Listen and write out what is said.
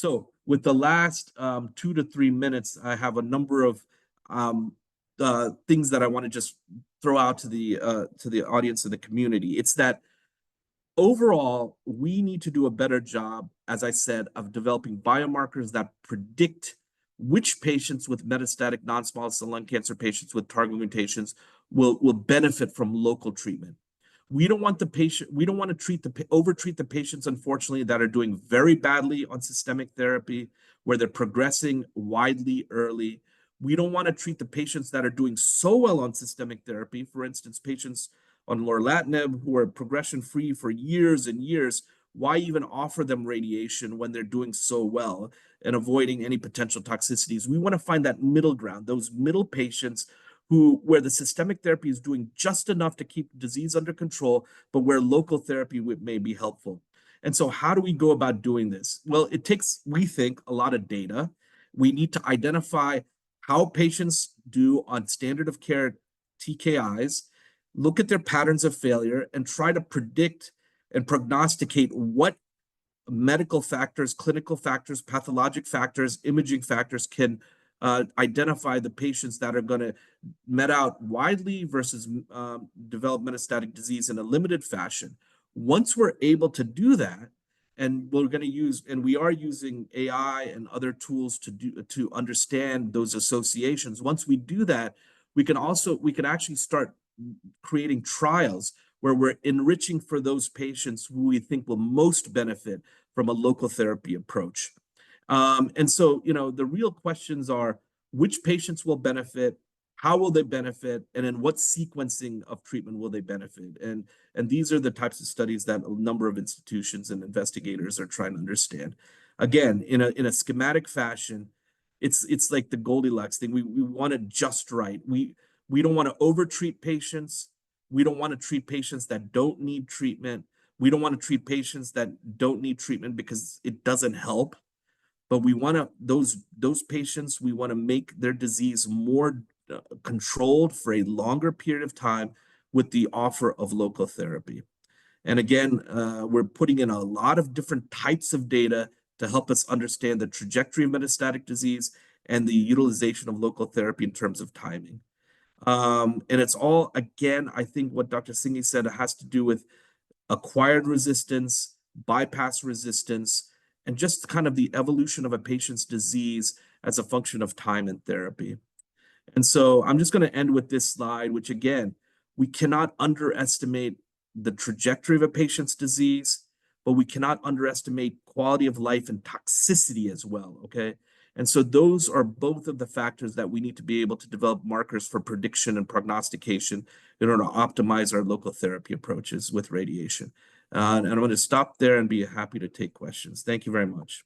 So with the last 2 to 3 minutes, I have a number of things that I want to just throw out to the audience and the community. It's that overall, we need to do a better job, as I said, of developing biomarkers that predict which patients with metastatic non-small cell lung cancer, patients with target mutations, will benefit from local treatment. We don't want to overtreat the patients, unfortunately, that are doing very badly on systemic therapy, where they're progressing widely early. We don't want to treat the patients that are doing so well on systemic therapy, for instance, patients on lorlatinib who are progression-free for years and years. Why even offer them radiation when they're doing so well and avoiding any potential toxicities? We want to find that middle ground, those middle patients where the systemic therapy is doing just enough to keep disease under control, but where local therapy may be helpful. And so how do we go about doing this? Well, it takes, we think, a lot of data. We need to identify how patients do on standard of care TKIs, look at their patterns of failure, and try to predict and prognosticate what medical factors, clinical factors, pathologic factors, imaging factors can identify the patients that are going to met out widely versus develop metastatic disease in a limited fashion. Once we're able to do that, and we are using AI and other tools to understand those associations. Once we do that, we can actually start creating trials where we're enriching for those patients who we think will most benefit from a local therapy approach. And so, the real questions are, which patients will benefit, how will they benefit, and in what sequencing of treatment will they benefit? And these are the types of studies that a number of institutions and investigators are trying to understand. Again, in a schematic fashion, it's like the Goldilocks thing. We want it just right. We don't want to overtreat patients. We don't want to treat patients that don't need treatment. We don't want to treat patients that don't need treatment because it doesn't help. But we want to, those patients, we want to make their disease more controlled for a longer period of time with the offer of local therapy. And again, we're putting in a lot of different types of data to help us understand the trajectory of metastatic disease and the utilization of local therapy in terms of timing. And it's all, again, I think what Dr. Singhi said, it has to do with acquired resistance, bypass resistance, and just kind of the evolution of a patient's disease as a function of time and therapy. And so I'm just going to end with this slide, which again, we cannot underestimate the trajectory of a patient's disease, but we cannot underestimate quality of life and toxicity as well, okay? And so those are both of the factors that we need to be able to develop markers for prediction and prognostication in order to optimize our local therapy approaches with radiation. And I'm going to stop there and be happy to take questions. Thank you very much.